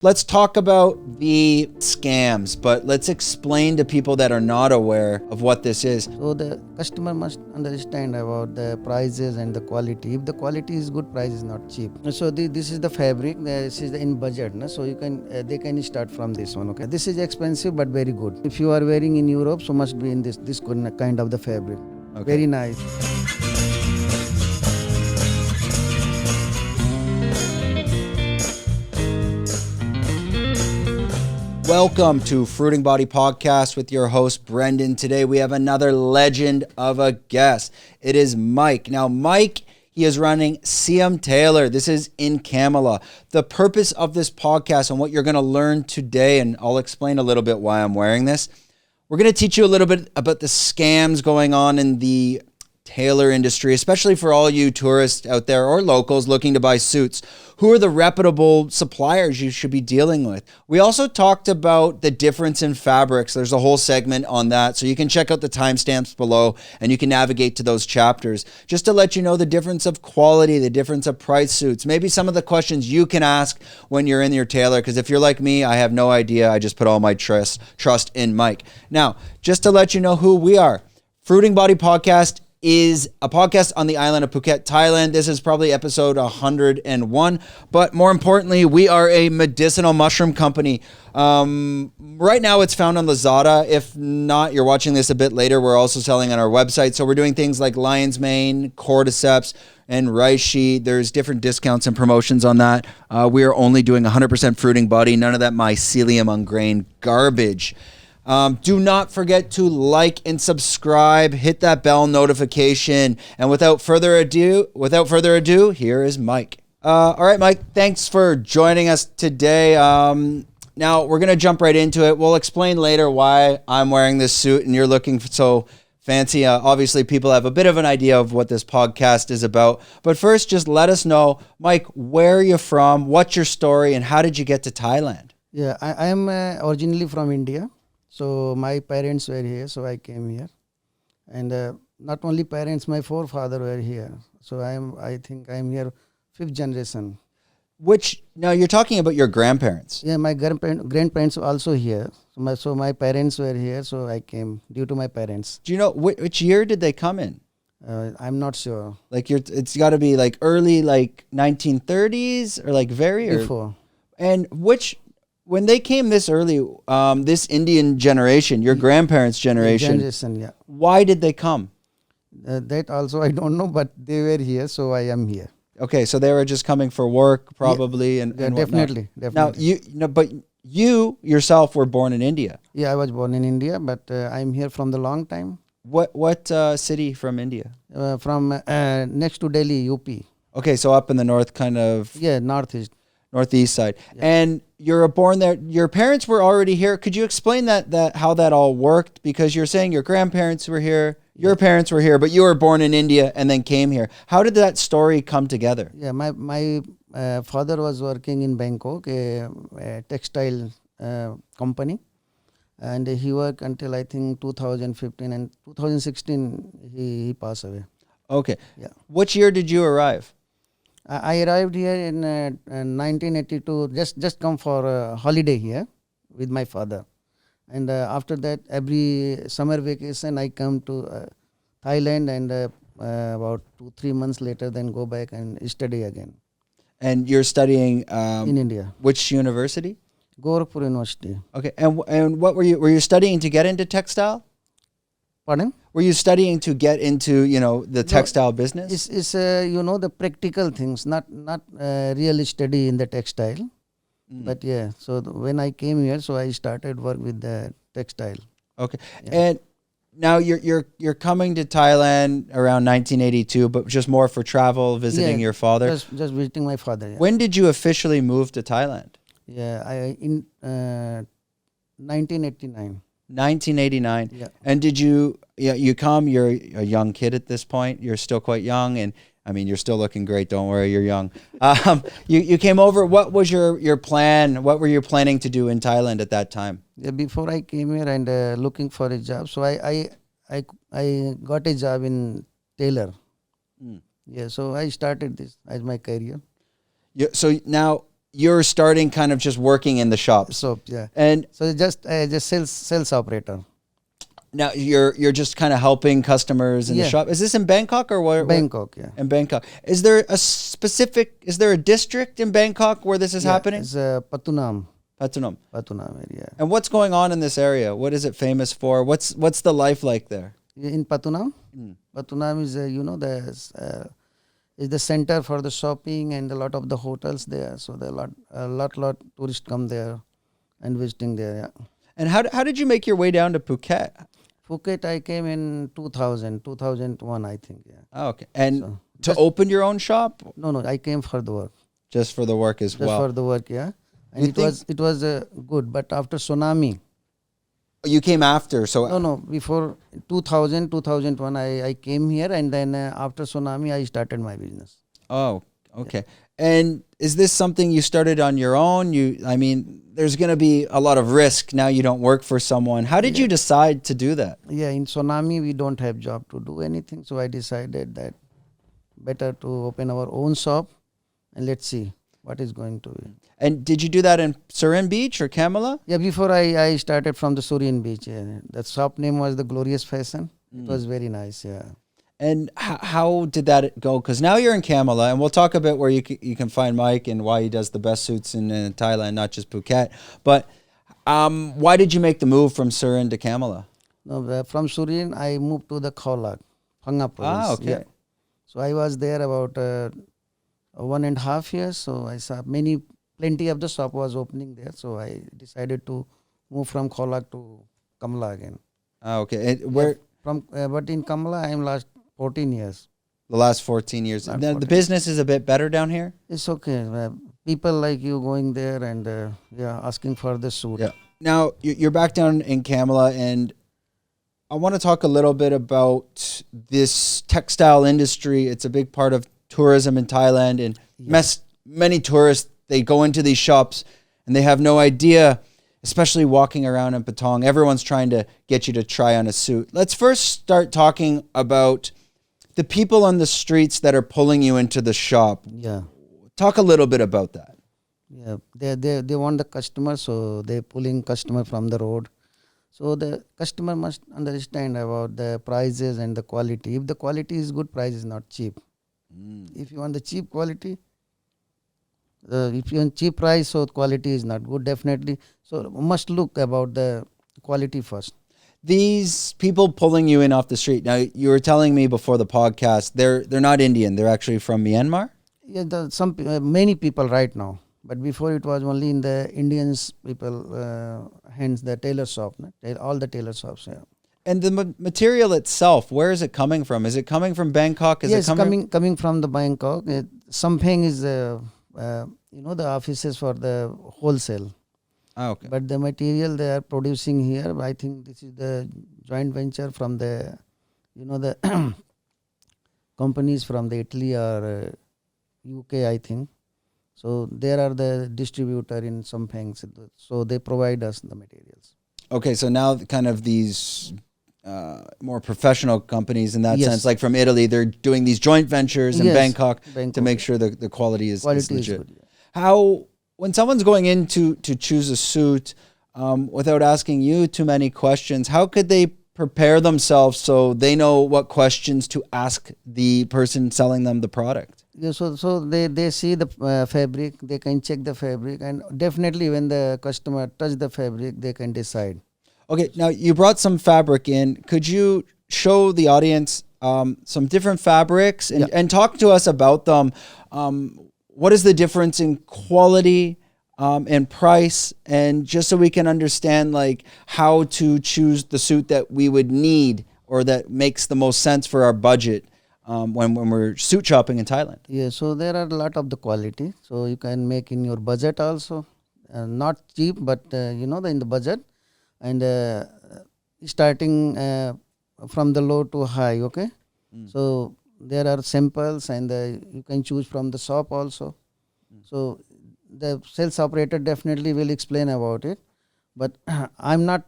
Let's talk about the scams, but let's explain to people that are not aware of what this is. So the customer must understand about the prices and the quality. If the quality is good, price is not cheap. So this is the fabric. This is in budget. No? So you can they can start from this one. Okay, this is expensive but very good. If you are wearing in Europe, so must be in this kind of the fabric. Okay. Very nice. Welcome to Fruiting Body Podcast with your host, Brendan. Today we have another legend of a guest. It is Mike. Now, Mike, he is running Shyam Tailor. This is in Kamala. The purpose of this podcast and what you're going to learn today, and I'll explain a little bit why I'm wearing this. We're going to teach you a little bit about the scams going on in the tailor industry, especially for all you tourists out there or locals looking to buy suits. Who are the reputable suppliers you should be dealing with? We also talked about the difference in fabrics. There's a whole segment on that, so you can check out the timestamps below and you can navigate to those chapters just to let you know the difference of quality, the difference of price suits, maybe some of the questions you can ask when you're in your tailor, because if you're like me, I have no idea. I just put all my trust in Mike. Now, just to let you know who we are, Fruiting Body Podcast is a podcast on the island of Phuket, Thailand. This is probably episode 101. But more importantly, we are a medicinal mushroom company. Right now it's found on Lazada. If not, you're watching this a bit later. We're also selling on our website. So we're doing things like lion's mane, cordyceps, and reishi. There's different discounts and promotions on that. We are only doing 100% fruiting body. None of that mycelium ungrained garbage. Do not forget to like and subscribe, hit that bell notification. And without further ado, here is Mike. All right, Mike, thanks for joining us today. Now we're going to jump right into it. We'll explain later why I'm wearing this suit and you're looking so fancy. Obviously, people have a bit of an idea of what this podcast is about. But first, just let us know, Mike, where are you from? What's your story? And how did you get to Thailand? Yeah, I am originally from India. So my parents were here, so I came here. And not only parents, my forefathers were here. So I think I'm here 5th generation. Now you're talking about your grandparents. Yeah, my grandparents were also here. So my parents were here, so I came due to my parents. Do you know which year did they come in? I'm not sure. Like it's got to be like early 1930s or like before. And when they came this early, this Indian generation, your grandparents' generation, Yeah. Why did they come? That also I don't know, but they were here, so I am here. Okay, so they were just coming for work, probably, yeah, and definitely. Now you yourself were born in India. Yeah, I was born in India, but I'm here from the long time. What city from India? From next to Delhi, UP. Okay, so up in the north, kind of. Yeah, northeast side. Yeah. And you're born there. Your parents were already here. Could you explain that how that all worked? Because you're saying your grandparents were here, your parents were here, but you were born in India and then came here. How did that story come together? Yeah, my father was working in Bangkok, a textile company, and he worked until I think 2015, and 2016 he passed away. Okay. Yeah. Which year did you arrive? I arrived here in 1982, just come for a holiday here with my father. And after that, every summer vacation, I come to Thailand and about 2-3 months later, then go back and study again. And you're studying in India. Which university? Gorakhpur University. Okay. And what were you studying to get into textile? Pardon? Were you studying to get into, the textile business? It's the practical things, not really study in the textile. But yeah, so when I came here, so I started work with the textile. Okay. Yeah. And now you're coming to Thailand around 1982, but just more for travel, visiting your father? Just visiting my father. Yeah. When did you officially move to Thailand? Yeah, in 1989. 1989. Yeah. And did you come, you're a young kid at this point, you're still quite young, and I mean, you're still looking great, don't worry, you're young. You came over, what was your plan, what were you planning to do in Thailand at that time? Yeah, before I came here and looking for a job, so I got a job in tailor. Yeah, so I started this as my career. So now you're starting kind of just working in the shops. So yeah. And So just sales operator. now you're just kind of helping customers in the Yeah. shop. Is this in Bangkok or where? Bangkok, yeah. In Bangkok. Is there a district in Bangkok where this is happening? It's Patunam Patunam. area. And what's going on in this area? What is it famous for? What's the life like there? In Patunam, Patunam is is the center for the shopping and a lot of the hotels there. So there are a lot tourists come there and visiting there. Yeah. And how did you make your way down to Phuket? Phuket, I came in 2001, I think. Yeah. Oh, okay. And So to open your own shop? No, I came for the work. Just for the work as Just well. for the work, yeah. And You think- it was good, but after tsunami, You came after, so no, before 2001, I came here, and then after tsunami, I started my business. oh, okay. And is this something you started on your own? I mean, there's going to be a lot of risk now. You don't work for someone. How did you decide to do that? Yeah, in tsunami, we don't have job to do anything, so I decided that better to open our own shop, and let's see what is going to be. And did you do that in Surin Beach or Kamala? Yeah, before I started from the Surian beach. Yeah. The shop name was the Glorious Fashion. It was very nice. Yeah. And how did that go? Because now you're in Kamala, and we'll talk a bit where you can find Mike and why he does the best suits in Thailand, not just Phuket. But why did you make the move from Surin to Kamala? No, from Surian, I moved to the Khawlak, Phanga province. Ah, okay. Yeah. So I was there about 1.5 years. So I saw plenty of the shop was opening there. So I decided to move from Khawlak to Kamala again. Ah, okay. And where But in Kamala, I am last 14 years. the last 14 years. Last Now, the 14. business is a bit better down here? It's okay. People like you going there and asking for the suit. Yeah. Now you're back down in Kamala, and I want to talk a little bit about this textile industry. It's a big part of tourism in Thailand, and many tourists, they go into these shops and they have no idea, especially walking around in Patong. Everyone's trying to get you to try on a suit. Let's first start talking about the people on the streets that are pulling you into the shop. Yeah. Talk a little bit about that. Yeah, they want the customer, so they pulling customer from the road. So the customer must understand about the prices and the quality. If the quality is good, price is not cheap. If you want the cheap quality, if you want cheap price, so quality is not good. Definitely, so must look about the quality first. These people pulling you in off the street. Now, you were telling me before the podcast, they're not Indian. They're actually from Myanmar. Yeah, many people right now. But before it was only in the Indians people, hence the tailor shop, all the tailor shops. Yeah. And the material itself, where is it coming from? Is it coming from Bangkok? Is Yes, it coming from the Bangkok. Something is the offices for the wholesale. Oh, okay. But the material they are producing here, I think this is the joint venture from the the companies from the Italy or UK, I think. So there are the distributor in some things. So they provide us the materials. Okay, so now kind of these more professional companies in that Yes. sense, like from Italy, they're doing these joint ventures in Yes, Bangkok to Bangkok, make sure the quality is Quality is legit. good. Yeah. How, when someone's going in to choose a suit, without asking you too many questions, how could they prepare themselves so they know what questions to ask the person selling them the product? Yeah, so they see the fabric, they can check the fabric, and definitely when the customer touch the fabric, they can decide. Okay, now you brought some fabric in. Could you show the audience some different fabrics and talk to us about them? What is the difference in quality and price, and just so we can understand like how to choose the suit that we would need or that makes the most sense for our budget when we're suit shopping in Thailand. Yeah, so there are a lot of the quality. So you can make in your budget also, not cheap, but in the budget, and starting from the low to high. Okay, so there are samples, and you can choose from the shop also. So the sales operator definitely will explain about it, but I'm not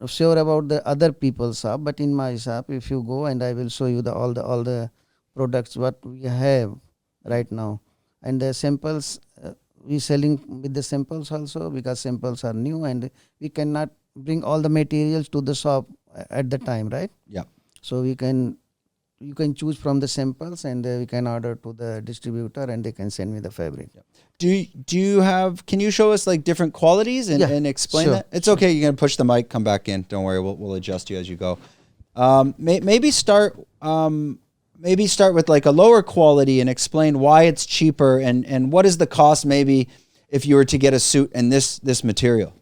sure about the other people's shop. But in my shop, if you go, and I will show you all the products what we have right now, and the samples we selling with the samples also, because samples are new and we cannot bring all the materials to the shop at the time, right? Yeah. So you can choose from the samples, and we can order to the distributor and they can send me the fabric. Do you have, can you show us like different qualities and, Yeah, and explain sure, that? It's okay. You can push the mic, come back in. Don't worry. We'll adjust you as you go. Maybe start with like a lower quality and explain why it's cheaper and what is the cost maybe if you were to get a suit in this material.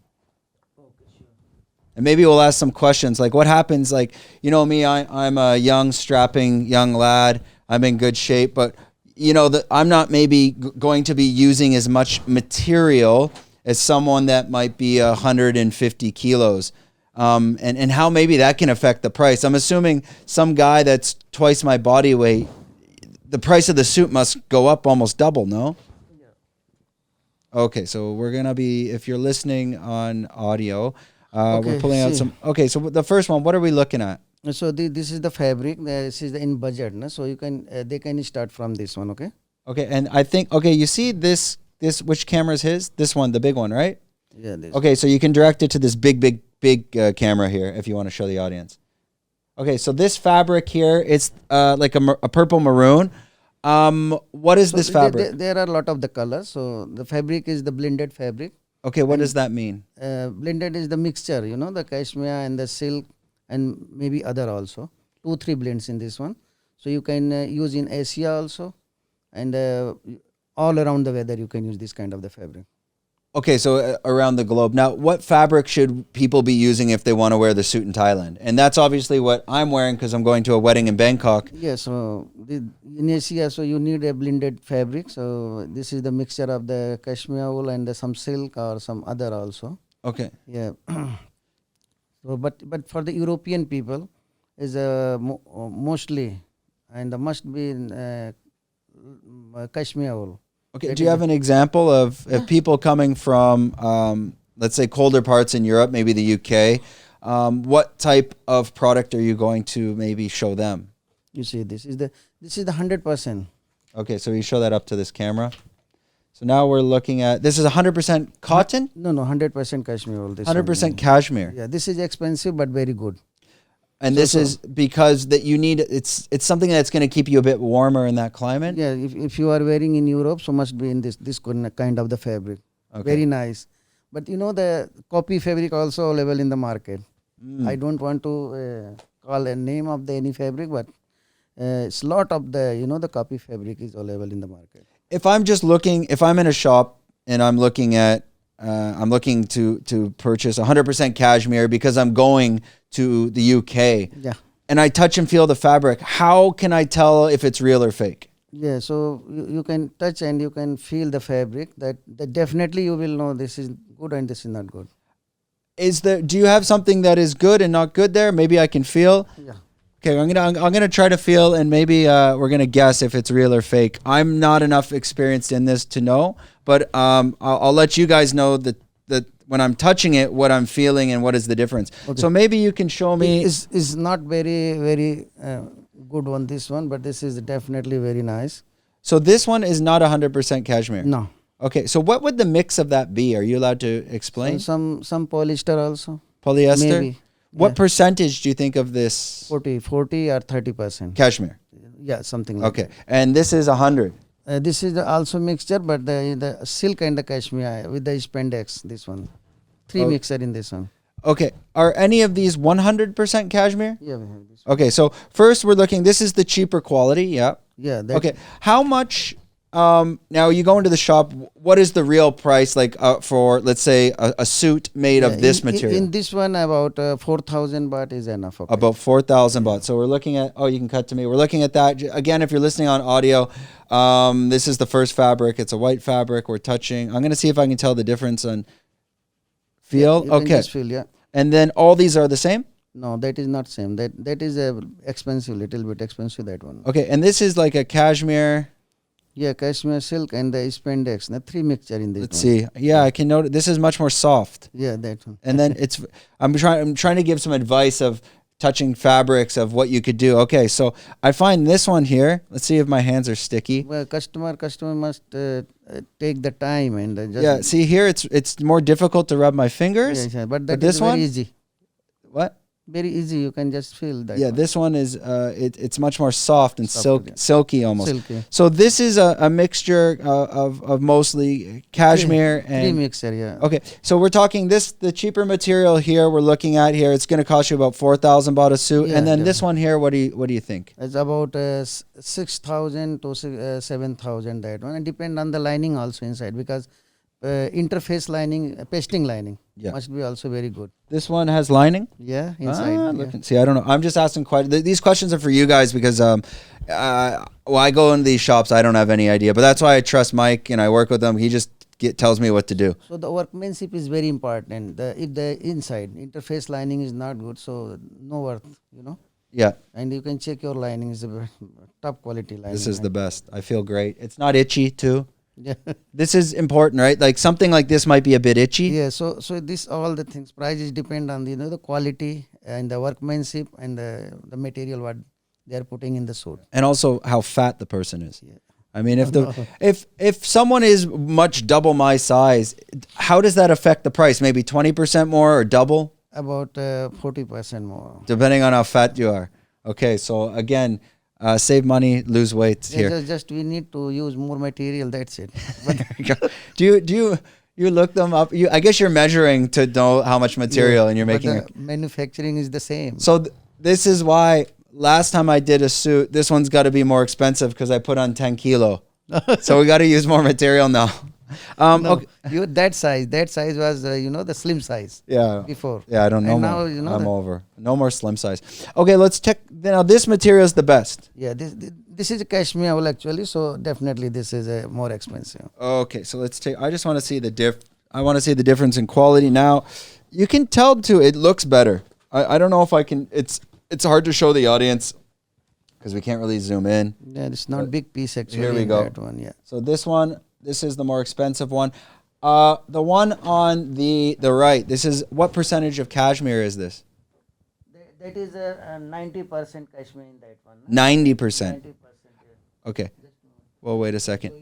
And maybe we'll ask some questions like what happens, like, you know me, I'm a young, strapping young lad. I'm in good shape, but you know that I'm not maybe going to be using as much material as someone that might be 150 kilos. And how maybe that can affect the price. I'm assuming some guy that's twice my body weight, the price of the suit must go up almost double, no? Okay, so we're going to be, if you're listening on audio, we're pulling out some. Okay, so the first one, what are we looking at? So this is the fabric. This is the in budget. No? So you can they can start from this one. Okay. Okay, and I think, okay, you see this, which camera is his? This one, the big one, right? Yeah. This. Okay, so you can direct it to this big camera here if you want to show the audience. Okay, so this fabric here, it's like a purple maroon. What is this fabric? There are a lot of the colors. So the fabric is the blended fabric. Okay, what does that mean? Blended is the mixture, you know, the cashmere and the silk and maybe other also. 2-3 blends in this one. So you can use in Asia also, and all around the weather you can use this kind of the fabric. Okay, so around the globe. Now, what fabric should people be using if they want to wear the suit in Thailand? And that's obviously what I'm wearing because I'm going to a wedding in Bangkok. Yeah, so in Asia, so you need a blended fabric. So this is the mixture of the cashmere wool and some silk or some other also. Okay. Yeah. So, but for the European people, is mostly and must be cashmere wool. Okay. Do you have an example of people coming from, let's say, colder parts in Europe, maybe the UK? What type of product are you going to maybe show them? You see, this is the 100%. Okay, so you show that up to this camera. So now we're looking at, this is 100% cotton? No, 100% cashmere wool. 100% cashmere. Yeah, this is expensive but very good. And this is because that you need, it's something that's going to keep you a bit warmer in that climate? Yeah, if you are wearing in Europe, so must be in this kind of the fabric. Okay. Very nice. But you know the copy fabric also available in the market. I don't want to call a name of any fabric, but it's lot of the copy fabric is available in the market. If I'm just looking, if I'm in a shop and I'm looking at, I'm looking to purchase 100% cashmere because I'm going to the UK. Yeah. And I touch and feel the fabric. How can I tell if it's real or fake? Yeah, so you can touch and you can feel the fabric. That definitely you will know this is good and this is not good. Do you have something that is good and not good there? Maybe I can feel. Yeah. Okay, I'm gonna try to feel, and maybe we're gonna guess if it's real or fake. I'm not enough experienced in this to know, but I'll let you guys know that when I'm touching it, what I'm feeling and what is the difference. Okay. So maybe you can show me. Is not very good one, this one, but this is definitely very nice. So this one is not 100% cashmere. No. Okay, so what would the mix of that be? Are you allowed to explain? Some polyester also. Polyester. Maybe. What percentage do you think of this? 40 or 30%. Cashmere. Yeah, something like that. Okay, and this is 100. This is also mixture, but the silk and the cashmere with the spandex. This one, 3 mixer in this one. Okay, are any of these 100% cashmere? Yeah, we have this. Okay, so first we're looking. This is the cheaper quality. Yeah. Yeah. Okay, how much? Now you go into the shop. What is the real price like for, let's say, a suit made of this material? In this one, about 4,000 baht is enough. Okay. About 4,000 baht. So we're looking at. Oh, you can cut to me. We're looking at that again. If you're listening on audio, this is the first fabric. It's a white fabric. We're touching. I'm gonna see if I can tell the difference on feel. Yeah, you can just feel, yeah. And then all these are the same. No, that is not same. That is expensive, little bit expensive, that one. Okay, and this is like a cashmere. Yeah, cashmere silk and the spandex. The 3 mixture in this. Let's see. Yeah, I can note this is much more soft. Yeah, that one. And then I'm trying to give some advice of touching fabrics of what you could do. Okay, so I find this one here. Let's see if my hands are sticky. Well, customer must take the time and just Yeah, see here, it's more difficult to rub my fingers. yes, yes, but that this is very one? easy. What? Very easy. You can just feel that. Yeah, one. this one is it's much more soft and Soft, yeah. silky almost. Silky. So this is a mixture of mostly cashmere and Pre-mixer, yeah. okay. So we're talking the cheaper material here we're looking at here. It's going to cost you about 4,000 baht a suit, Yeah, and then yeah. this one here. What do you think? It's about 6,000 to 7,000 that one. And depend on the lining also inside because interface lining, pasting lining must be also very good. This one has lining. Yeah, inside. Yeah. See, I don't know. I'm just asking these questions are for you guys because well, I go into these shops. I don't have any idea, but that's why I trust Mike and I work with him. He just tells me what to do. So the workmanship is very important. If the inside interface lining is not good, so no worth, Yeah. And you can check your lining is a top quality lining. This is the best. I feel great. It's not itchy too. Yeah. This is important, right? Like something like this might be a bit itchy. Yeah. So this all the things prices depend on the quality and the workmanship and the material what they are putting in the suit. And also how fat the person is. Yeah. I mean, if someone is much double my size, how does that affect the price? Maybe 20% more or double? About 40% more. Depending on how fat you are. Okay, so again, save money, lose weight here. Just we need to use more material. That's it. Do you look them up? I guess you're measuring to know how much material and you're but making. the manufacturing is the same. So this is why last time I did a suit, this one's got to be more expensive because I put on 10 kilo. So we got to use more material now. No, Okay. that size was the slim size. Yeah. Before. Yeah, I don't know. And now more. I'm over. No more slim size. Okay, let's check. Now this material is the best. Yeah, this is a cashmere wool actually, so definitely this is more expensive. Okay, so let's take. I just want to see I want to see the difference in quality. Now, you can tell too. It looks better. I don't know if I can. It's hard to show the audience because we can't really zoom in. Yeah, it's not big piece actually. Here we go. That one, yeah. So this is the more expensive one. The one on the right. This is what percentage of cashmere is this? That is 90% cashmere in that one. 90%. 90%. Yeah. Okay. Well, wait a second.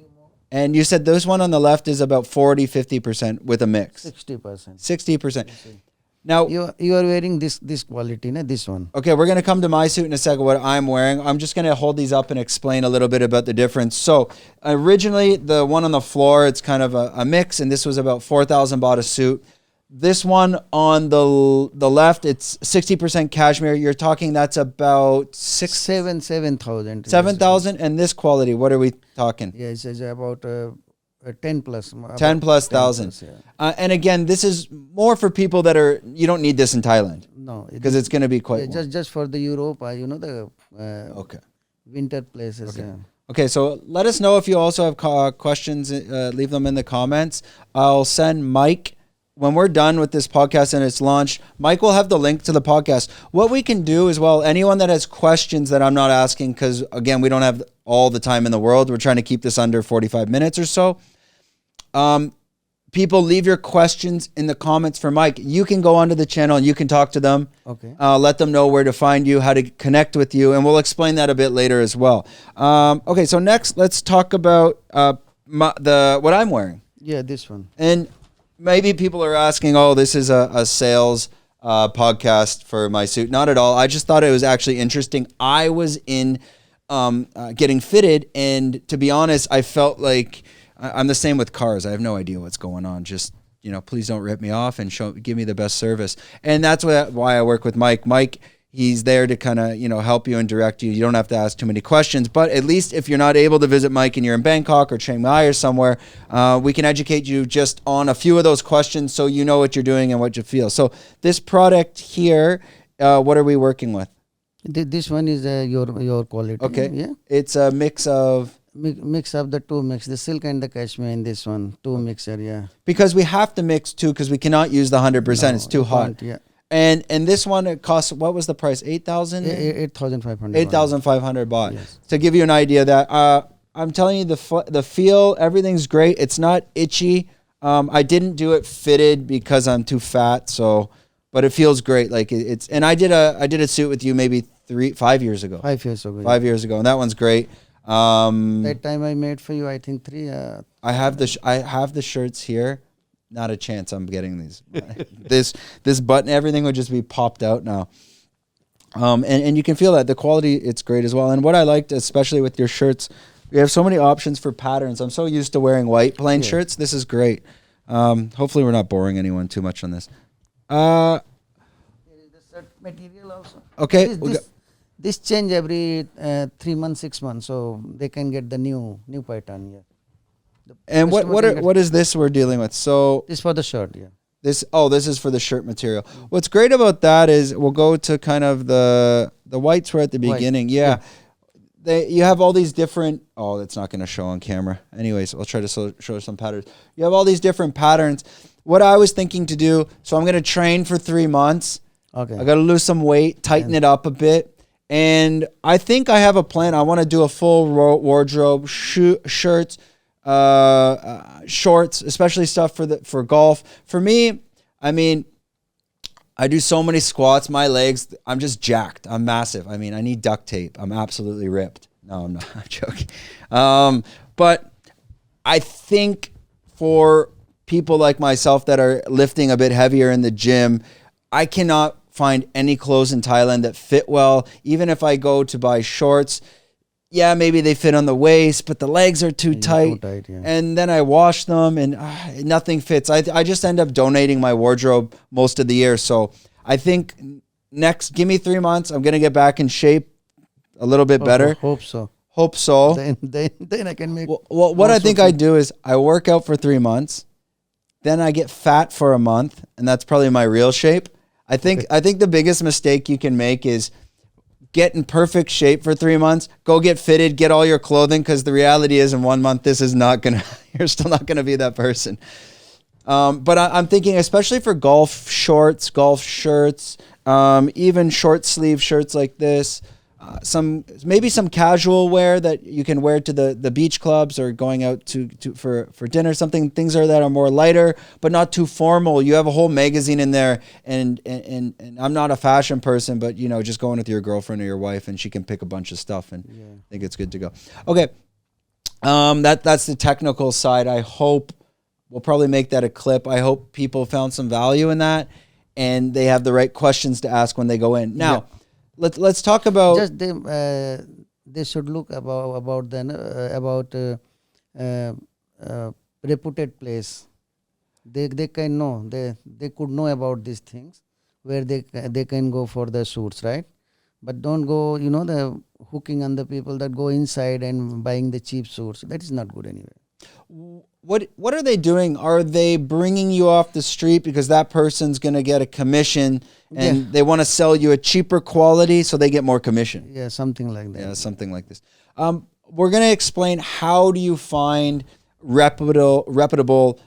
And you said this one on the left is about 40-50% with a mix. 60%. 60%. Now, You are wearing this quality, this one. okay, we're going to come to my suit in a second, what I'm wearing. I'm just going to hold these up and explain a little bit about the difference. So originally, the one on the floor, it's kind of a mix, and this was about 4,000 baht a suit. This one on the left, it's 60% cashmere. You're talking that's about 7,000. 7,000, and this quality, what are we talking? Yeah, it's about 10 plus. 10 plus thousand. Yeah. And again, this is more for people that you don't need this in Thailand. No, Because it's going to be quite warm. just for the Europe, the Okay. winter places. Okay. Yeah. Okay, so let us know if you also have questions. Leave them in the comments. I'll send Mike, when we're done with this podcast and it's launched, Mike will have the link to the podcast. What we can do as well, anyone that has questions that I'm not asking, because again, we don't have all the time in the world. We're trying to keep this under 45 minutes or so. People, leave your questions in the comments for Mike. You can go onto the channel and you can talk to them. Okay. Let them know where to find you, how to connect with you, and we'll explain that a bit later as well. Okay, so next, let's talk about what I'm wearing. Yeah, this one. And maybe people are asking, oh, this is a sales podcast for my suit. Not at all. I just thought it was actually interesting. I was in getting fitted, and to be honest, I felt like I'm the same with cars. I have no idea what's going on. Just, please don't rip me off and give me the best service. And that's why I work with Mike. Mike, he's there to kind of, help you and direct you. You don't have to ask too many questions, but at least if you're not able to visit Mike and you're in Bangkok or Chiang Mai or somewhere, we can educate you just on a few of those questions so you know what you're doing and what you feel. So this product here, what are we working with? This one is your quality. Okay. Yeah. It's a mix of... Mix up the two mix, the silk and the cashmere in this one. Two mixer, yeah. Because we have to mix two because we cannot use the 100%. It's too hot. Yeah. And this one, it costs, what was the price? 8,000? 8,500. 8,500 baht. Yes. To give you an idea that, I'm telling you the feel, everything's great. It's not itchy. I didn't do it fitted because I'm too fat. So but it feels great. Like it's, and I did a suit with you maybe 5 years ago. 5 years ago. 5 years ago, and that one's great. That time I made for you, I think 3. I have the shirts here. Not a chance I'm getting these. this button, everything would just be popped out now. And you can feel that the quality, it's great as well. And what I liked, especially with your shirts, we have so many options for patterns. I'm so used to wearing white plain shirts. This is great. Hopefully we're not boring anyone too much on this. There is the shirt material also. Okay. This change every 3 months, 6 months, so they can get the new pattern here. And what is this we're dealing with? So this for the shirt, yeah. This is for the shirt material. What's great about that is we'll go to kind of the whites were at the beginning. Yeah. You have all these different, that's not going to show on camera. Anyways, I'll try to show some patterns. You have all these different patterns. What I was thinking to do, so I'm going to train for 3 months. Okay. I got to lose some weight, tighten it up a bit. And I think I have a plan. I want to do a full wardrobe, shirts, shorts, especially stuff for golf. For me, I mean, I do so many squats, my legs, I'm just jacked. I'm massive. I mean, I need duct tape. I'm absolutely ripped. No, I'm not. I'm joking. But I think for people like myself that are lifting a bit heavier in the gym, I cannot find any clothes in Thailand that fit well. Even if I go to buy shorts, yeah, maybe they fit on the waist, but the legs are too tight. And then I wash them and nothing fits. I just end up donating my wardrobe most of the year. So I think give me 3 months. I'm going to get back in shape a little bit better. Hope so. Then I can make. Well, what I think I do is I work out for 3 months. Then I get fat for a month. And that's probably my real shape. I think the biggest mistake you can make is get in perfect shape for 3 months, go get fitted, get all your clothing, because the reality is in 1 month, you're still not going to be that person. But I'm thinking, especially for golf shorts, golf shirts, even short sleeve shirts like this, maybe some casual wear that you can wear to the beach clubs or going out for dinner, things that are more lighter, but not too formal. You have a whole magazine in there, and I'm not a fashion person, but just going with your girlfriend or your wife, and she can pick a bunch of stuff, and I think it's good to go. Okay. That's the technical side. I hope we'll probably make that a clip. I hope people found some value in that, and they have the right questions to ask when they go in. Now, let's talk about. Just they should look about reputed place. They can know. They could know about these things where they can go for the shoots, right? But don't go, the hooking on the people that go inside and buying the cheap suits. That is not good anyway. What are they doing? Are they bringing you off the street because that person's going to get a commission and they want to sell you a cheaper quality so they get more commission? Yeah, something like that. Yeah, something like this. We're going to explain how do you find reputable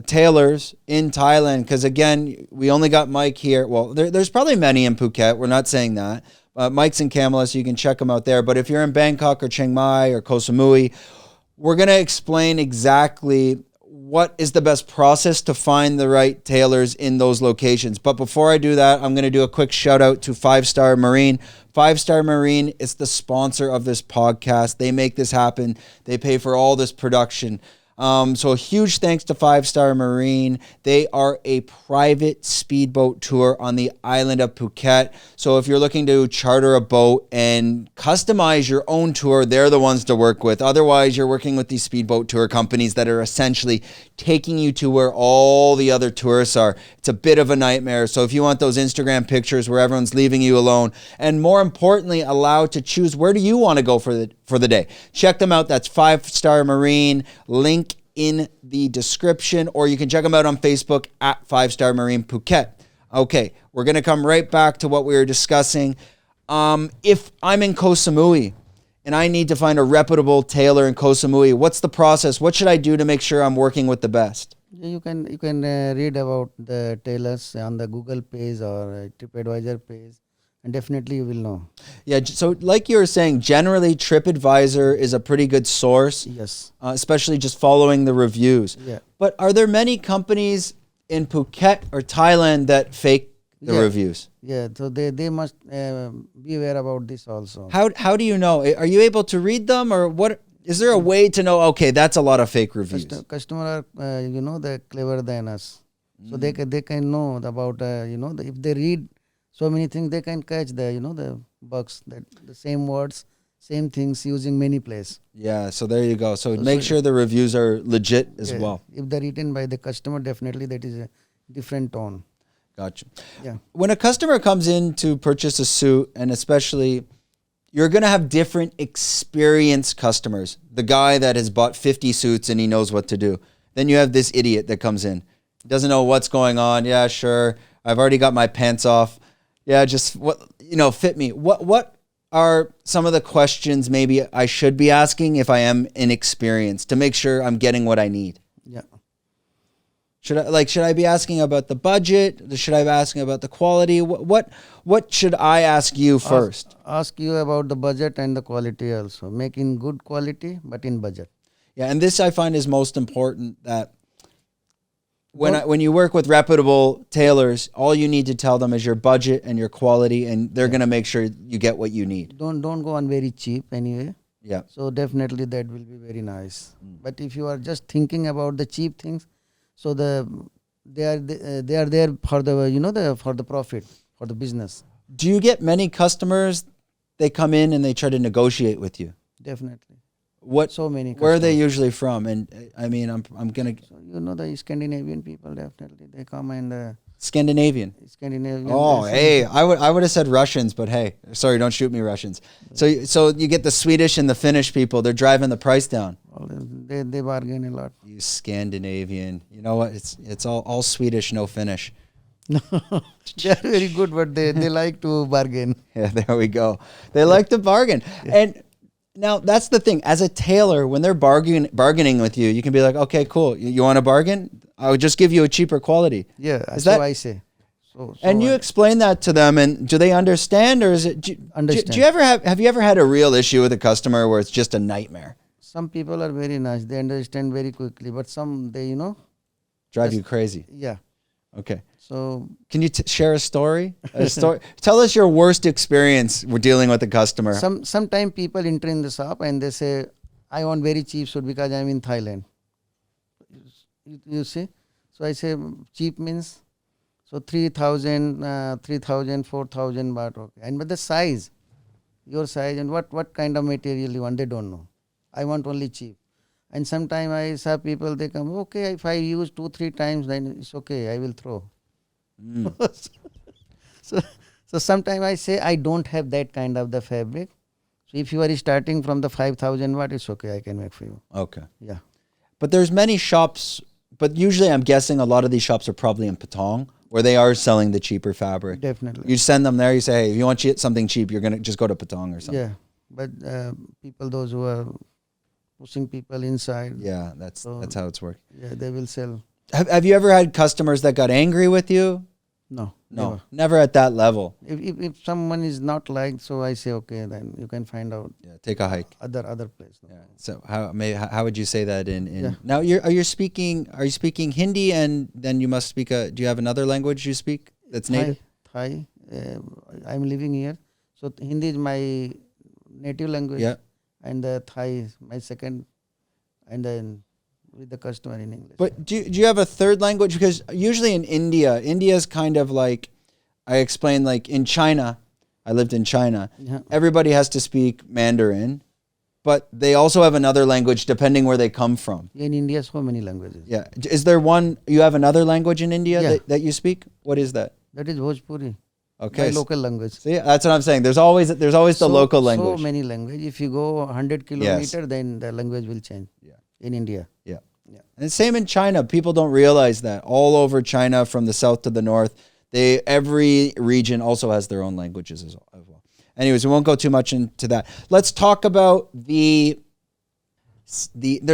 tailors in Thailand, because again, we only got Mike here. Well, there's probably many in Phuket. We're not saying that. Mike's in Kamala, so you can check them out there. But if you're in Bangkok or Chiang Mai or Koh Samui, we're going to explain exactly what is the best process to find the right tailors in those locations. But before I do that, I'm going to do a quick shout out to 5 Star Marine. 5 Star Marine is the sponsor of this podcast. They make this happen. They pay for all this production. So a huge thanks to 5 Star Marine. They are a private speedboat tour on the island of Phuket. So if you're looking to charter a boat and customize your own tour, they're the ones to work with. Otherwise, you're working with these speedboat tour companies that are essentially taking you to where all the other tourists are. It's a bit of a nightmare. So if you want those Instagram pictures where everyone's leaving you alone, and more importantly, allowed to choose where do you want to go for the day, check them out. That's 5 Star Marine. Link in the description, or you can check them out on Facebook at 5 Star Marine Phuket. Okay, we're going to come right back to what we were discussing. If I'm in Koh Samui and I need to find a reputable tailor in Koh Samui, what's the process? What should I do to make sure I'm working with the best? You can read about the tailors on the Google page or TripAdvisor page. And definitely you will know. Yeah, so like you were saying, generally TripAdvisor is a pretty good source. Yes. Especially just following the reviews. Yeah. But are there many companies in Phuket or Thailand that fake the Yeah. reviews. Yeah, so they must be aware about this also. How do you know? Are you able to read them, or what? Is there a way to know? Okay, that's a lot of fake reviews. Customer are they're clever than us, so they can know about if they read so many things, they can catch the bugs, that the same words, same things using many places. Yeah, so there you go. So make sure the reviews are legit as well. If they're written by the customer, definitely that is a different tone. Gotcha. Yeah. When a customer comes in to purchase a suit, and especially you're going to have different experienced customers. The guy that has bought 50 suits and he knows what to do. Then you have this idiot that comes in, doesn't know what's going on. Yeah, sure. I've already got my pants off. Yeah, just fit me. What are some of the questions maybe I should be asking if I am inexperienced to make sure I'm getting what I need? Yeah. Should I be asking about the budget? Should I be asking about the quality? What should I ask you first? Ask you about the budget and the quality also. Make in good quality, but in budget. Yeah, and this I find is most important, that when you work with reputable tailors, all you need to tell them is your budget and your quality, and they're going to make sure you get what you need. Don't go on very cheap anyway. Yeah. So definitely that will be very nice. But if you are just thinking about the cheap things, so they are there for the for the profit, for the business. Do you get many customers? They come in and they try to negotiate with you. Definitely. So many. Where are they usually from? And I mean, I'm gonna. So the Scandinavian people, definitely they come and. Scandinavian. Oh, hey, I would have said Russians, but hey, sorry, don't shoot me, Russians. So you get the Swedish and the Finnish people. They're driving the price down. They bargain a lot. You Scandinavian. You know what? It's all Swedish, no Finnish. No, they are very good, but they like to bargain. Yeah, there we go. They like to bargain. Yeah. And now that's the thing. As a tailor, when they're bargaining with you, you can be like, okay, cool. You want to bargain? I would just give you a cheaper quality. Yeah, that's what I say. And you explain that to them, and do they understand, or is it? Understand. Do you ever have you ever had a real issue with a customer where it's just a nightmare? Some people are very nice; they understand very quickly. But some they drive you crazy. Yeah. Okay. So can you share a story? Tell us your worst experience with dealing with a customer. Sometimes people enter in the shop and they say, "I want very cheap suit because I'm in Thailand." You see, so I say cheap means so 3,000, 4,000 baht. Okay, and but the size, your size, and what kind of material you want, they don't know. I want only cheap. And sometimes I saw people, they come, okay, if I use 2-3 times, then it's okay, I will throw. So sometimes I say I don't have that kind of the fabric. So if you are starting from the 5,000 baht, it's okay, I can make for you. Okay. Yeah. But there's many shops, but usually I'm guessing a lot of these shops are probably in Patong, where they are selling the cheaper fabric. Definitely. You send them there, you say, hey, if you want something cheap, you're going to just go to Patong or something. Yeah. But people, those who are pushing people inside. Yeah, that's how it's working. Yeah, they will sell. Have you ever had customers that got angry with you? No. Never at that level. If someone is not liked, so I say, okay, then you can find out. Yeah, take a hike. Other place. Yeah. So how would you say that in now are you speaking Hindi, and then you must speak do you have another language you speak that's native? Thai. I'm living here, so Hindi is my native language. Yeah. And the Thai is my second, and then with the customer in English. But do you have a third language? Because usually in India is kind of like, I explained, like in China, I lived in China, everybody has to speak Mandarin, but they also have another language depending where they come from. In India, so many languages. Yeah. Is there you have another language in India that you speak? What is that? That is Bhojpuri. Okay. My local language. See, that's what I'm saying. There's always the local language. So many language. If you go 100 kilometers, then the language will change. Yeah. In India. Yeah. And same in China. People don't realize that. All over China, from the south to the north, every region also has their own languages as well. Anyways, we won't go too much into that. Let's talk about they're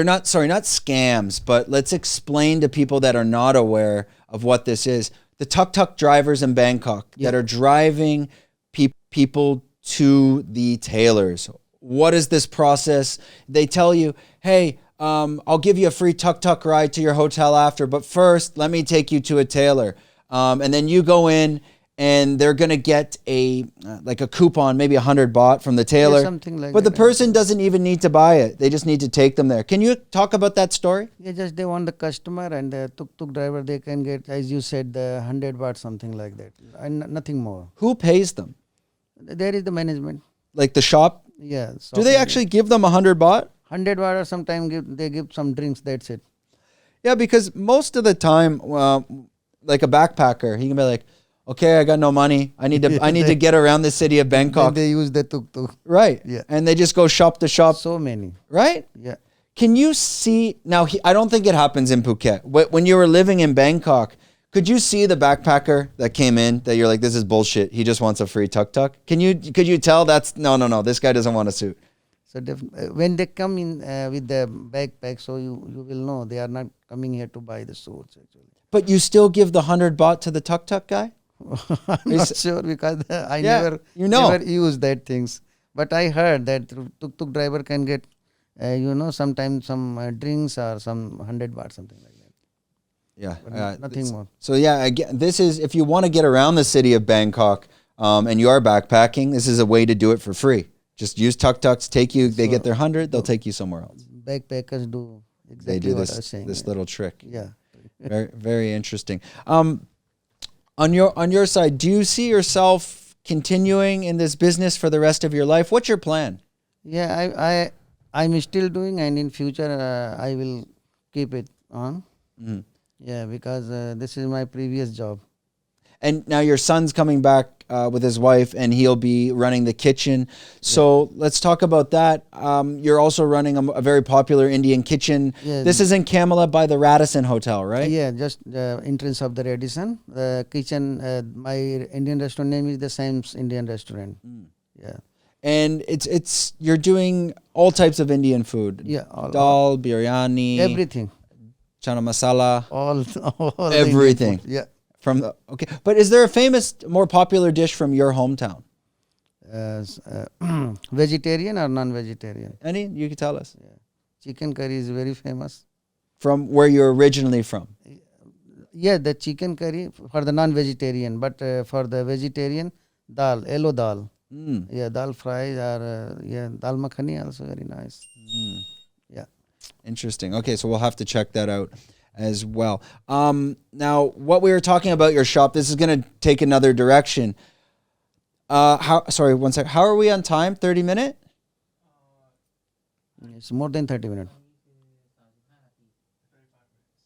not scams, but let's explain to people that are not aware of what this is. The Tuk Tuk drivers in Bangkok that are driving people to the tailors. What is this process? They tell you, hey, I'll give you a free tuk-tuk ride to your hotel after, but first, let me take you to a tailor. And then you go in, and they're going to get like a coupon, maybe 100 baht from the tailor. Yeah, something like but that. the person doesn't even need to buy it. They just need to take them there. Can you talk about that story? Yeah, just they want the customer and the tuk-tuk driver, they can get, as you said, the 100 baht, something like that. And nothing more. Who pays them? There is the management. Like the shop? Yeah. Do they actually give them 100 baht? 100 baht or sometimes they give some drinks, that's it. Yeah, because most of the time, like a backpacker, he can be like, okay, I got no money. I need to get around the city of Bangkok. Then they use the tuk-tuk. Right. Yeah. And they just go shop to shop. So many. Right? Yeah. Can you see, now I don't think it happens in Phuket. When you were living in Bangkok, could you see the backpacker that came in that you're like, this is bullshit. He just wants a free tuk-tuk? Could you tell that's, no, this guy doesn't want a suit? So when they come in with the backpack, so you will know they are not coming here to buy the suits actually. But you still give the 100 baht to the tuk-tuk guy? I'm not sure because I never use that things. But I heard that tuk-tuk driver can get, sometimes some drinks or some 100 baht, something like that. Yeah. Nothing more. So yeah, again, this is, if you want to get around the city of Bangkok and you are backpacking, this is a way to do it for free. Just use tuk-tuks, they get their 100, they'll take you somewhere else. Backpackers do exactly they do what I was saying. This little trick. Yeah. Very, very interesting. On your side, do you see yourself continuing in this business for the rest of your life? What's your plan? Yeah, I'm still doing, and in future I will keep it on. Mm. Yeah, because this is my previous job. And now your son's coming back with his wife, and he'll be running the kitchen. So let's talk about that. You're also running a very popular Indian kitchen. Yeah. This is in Kamala by the Radisson Hotel, right? Yeah, just the entrance of the Radisson. The kitchen, my Indian restaurant name is the SCAMS Indian restaurant. Mm. Yeah. And it's you're doing all types of Indian food. Yeah. Dal, biryani. Everything. Chana masala. All everything. Yeah. But is there a famous, more popular dish from your hometown? Vegetarian or non-vegetarian? Any? You can tell us. Yeah. Chicken curry is very famous. From where you're originally from? Yeah, the chicken curry for the non-vegetarian, but for the vegetarian, dal, yellow dal. Mm. Yeah, dal fries or dal makhani also very nice. Mm. Yeah. Interesting. Okay, so we'll have to check that out as well. Now, what we were talking about your shop, this is going to take another direction. Sorry, one sec. How are we on time? 30 minutes? It's more than 30 minutes.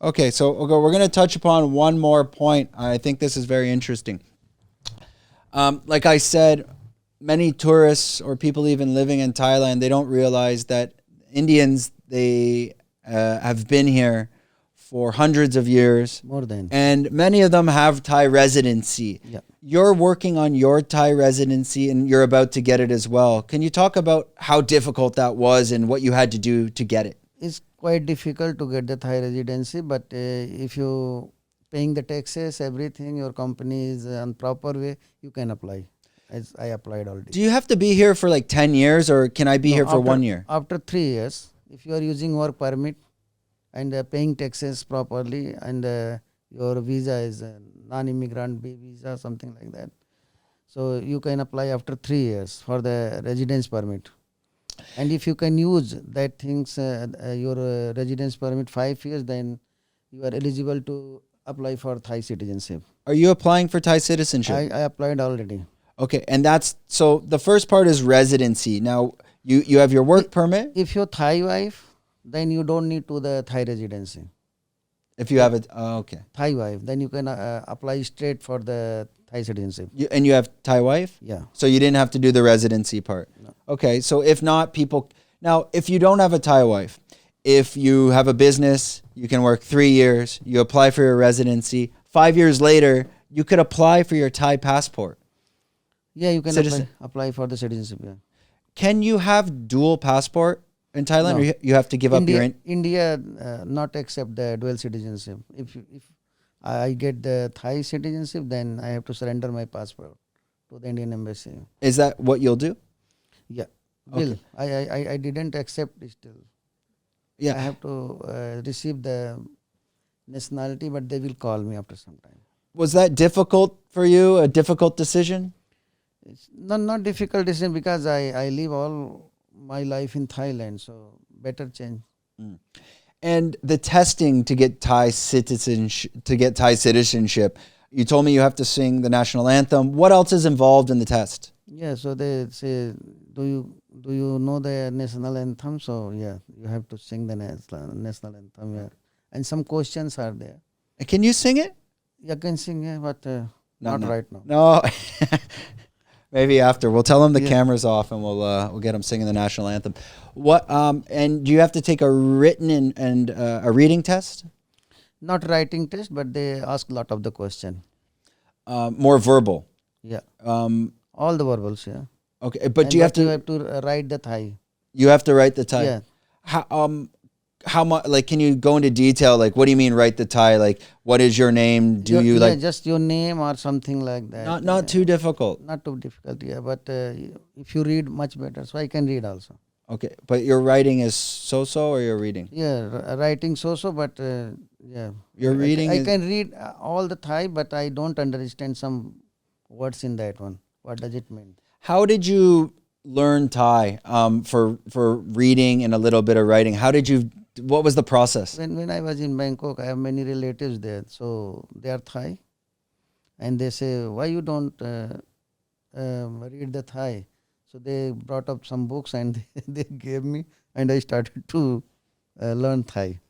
Okay, so we're going to touch upon one more point. I think this is very interesting. Like I said, many tourists or people even living in Thailand, they don't realize that Indians, they have been here for hundreds of years. More than. And many of them have Thai residency. Yeah. You're working on your Thai residency and you're about to get it as well. Can you talk about how difficult that was and what you had to do to get it? It's quite difficult to get the Thai residency, but if you paying the taxes, everything, your company is on proper way, you can apply. As I applied already. Do you have to be here for like 10 years or can I be here for 1 year? After 3 years, if you are using work permit and paying taxes properly and your visa is a non-immigrant visa, something like that. So you can apply after 3 years for the residence permit. And if you can use that things, your residence permit 5 years, then you are eligible to apply for Thai citizenship. Are you applying for Thai citizenship? I applied already. Okay, and so the first part is residency. Now, you have your work permit? If you're Thai wife, then you don't need to the Thai residency. If you have it, okay. Thai wife, then you can apply straight for the Thai citizenship. And you have Thai wife? Yeah. So you didn't have to do the residency part? No. Okay, so if not, now, if you don't have a Thai wife, if you have a business, you can work 3 years, you apply for your residency, 5 years later, you could apply for your Thai passport. Yeah, you can apply for the citizenship. Yeah. Can you have dual passport in Thailand, No. or you have to give up your... India not accept the dual citizenship. If I get the Thai citizenship, then I have to surrender my passport to the Indian embassy. Is that what you'll do? Yeah. Okay. Will. I didn't accept it still. Yeah. I have to receive the nationality, but they will call me after some time. Was that difficult for you? A difficult decision? It's not difficult decision because I live all my life in Thailand, so better change. And the testing to get Thai citizenship, you told me you have to sing the national anthem. What else is involved in the test? Yeah, so they say, do you know the national anthem? So yeah, you have to sing the national anthem. Yeah, and some questions are there. Can you sing it? You can sing, yeah, but not No. right now. No. Maybe after. We'll tell them the Yeah. camera's off, and we'll get them singing the national anthem. What? And do you have to take a written and a reading test? Not writing test, but they ask a lot of the question. More verbal. Yeah, Um, all the verbals. Yeah, okay, but and do you have you to? have to write the Thai. You have to write the Thai. Yeah. How much? Like, can you go into detail? Like, what do you mean write the Thai? Like, what is your name? Do you like? just your name or something like that? Not too difficult. Not too difficult. Yeah, but if you read, much better. So I can read also. Okay, but your writing is so, or you're reading? Yeah, writing so, but yeah. Your reading I is- can read all the Thai, but I don't understand some words in that one. What does it mean? How did you learn Thai? For reading and a little bit of writing. How did you? What was the process? When I was in Bangkok, I have many relatives there. So they are Thai. And they say, why you don't read the Thai? So they brought up some books and they gave me, and I started to learn Thai.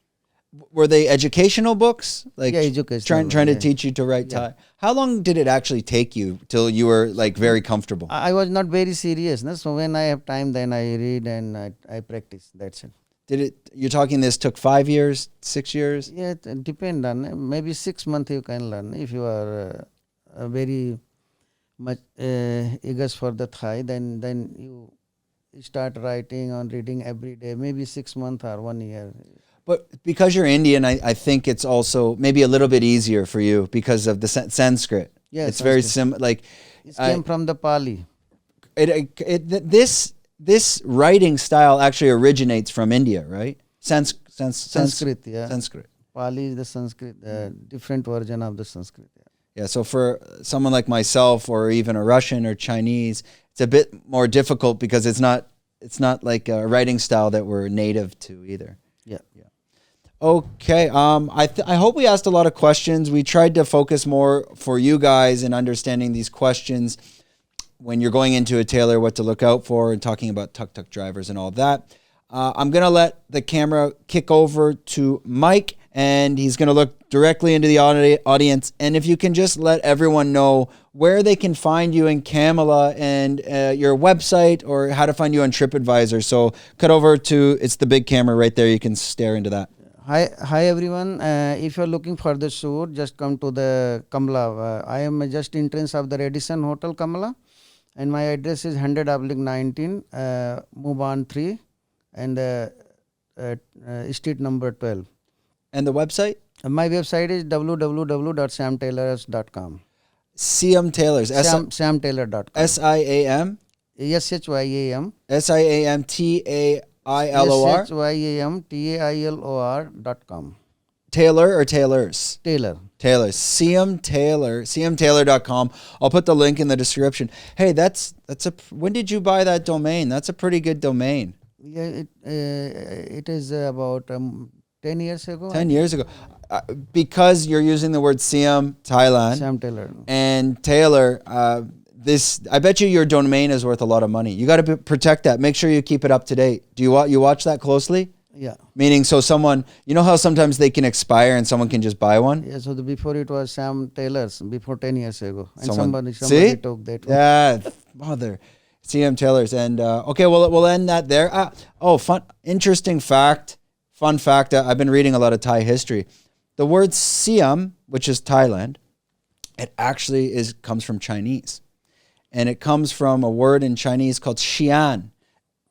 Were they educational books? Like Yeah, educational, trying to yeah. teach you to write Yeah. Thai. How long did it actually take you till you were like very comfortable? I was not very serious. No? So when I have time, then I read and I practice. That's it. Did it? You're talking this took 5 years, 6 years? Yeah, it depend on maybe 6 months you can learn. If you are very much eager for the Thai, then you start writing or reading every day. Maybe 6 months or 1 year. But because you're Indian, I think it's also maybe a little bit easier for you because of the Sanskrit. Yeah, it's very Sanskrit. Like It came from the Pali. this writing style actually originates from India, right? Sanskrit, yeah. Sanskrit. Pali is the Sanskrit, different version of the Sanskrit. Yeah. Yeah, so for someone like myself or even a Russian or Chinese, it's a bit more difficult because it's not like a writing style that we're native to either. Yeah. Okay, I hope we asked a lot of questions. We tried to focus more for you guys in understanding these questions when you're going into a tailor, what to look out for, and talking about tuk-tuk drivers and all that. I'm going to let the camera kick over to Mike, and he's going to look directly into the audience. And if you can just let everyone know where they can find you in Kamala and your website, or how to find you on TripAdvisor. So cut over to, it's the big camera right there. You can stare into that. Hi everyone. If you are looking for the shoot, just come to the Kamala. I am just entrance of the Radisson Hotel Kamala, and my address is 100/19 Muban 3 and street number 12. And the website? My website is www.shyamtailors.com. Shyam Tailors. Shyamtailor.com. SIAM? SHYAM. SIAMTAILOR? SHYAMTAILOR.com. Tailor or Tailors? Tailor. Tailors. Shyam Tailor. ShyamTailor.com. I'll put the link in the description. Hey, when did you buy that domain? That's a pretty good domain. Yeah, it is about 10 years ago. 10 years ago. Because you're using the word Shyam, Thailand, Shyam Tailor. and Tailor, I bet your domain is worth a lot of money. You got to protect that. Make sure you keep it up to date. Do you watch that closely? Yeah. Meaning, so someone, you know how sometimes they can expire and someone can just buy one? Yeah, so before it was Shyam Tailors, before 10 years ago. And Somebody somebody took that one. Yeah, mother. CM Tailors. And okay, we'll end that there. Interesting fact. Fun fact. I've been reading a lot of Thai history. The word Siam, which is Thailand, it actually comes from Chinese. And it comes from a word in Chinese called Xian,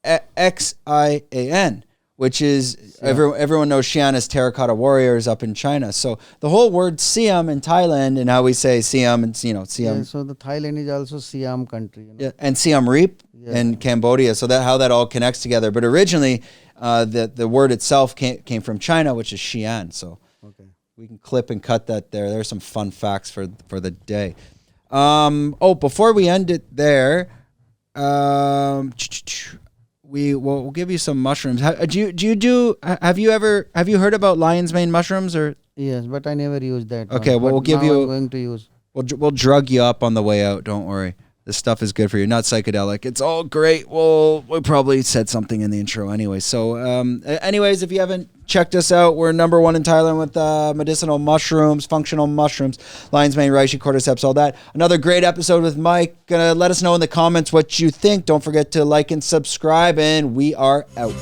Xian, which is everyone knows Xi'an as terracotta warriors up in China. So the whole word Siam in Thailand and how we say Siam and Siam. Yeah, so the Thailand is also Siam country. Yeah, and Siam Reap in Cambodia. So that how that all connects together. But originally, the word itself came from China, which is Xi'an. So we can clip and cut that there. There's some fun facts for the day. Before we end it there, we'll give you some mushrooms. Have you heard about lion's mane mushrooms or? Yes, but I never used that. Okay, well, we'll give you. I'm going to use. We'll drug you up on the way out. Don't worry. This stuff is good for you. Not psychedelic. It's all great. Well, we probably said something in the intro anyway. So, anyways, if you haven't checked us out, we're number one in Thailand with medicinal mushrooms, functional mushrooms, lion's mane, reishi, cordyceps, all that. Another great episode with Mike. Gonna let us know in the comments what you think. Don't forget to like and subscribe, and we are out.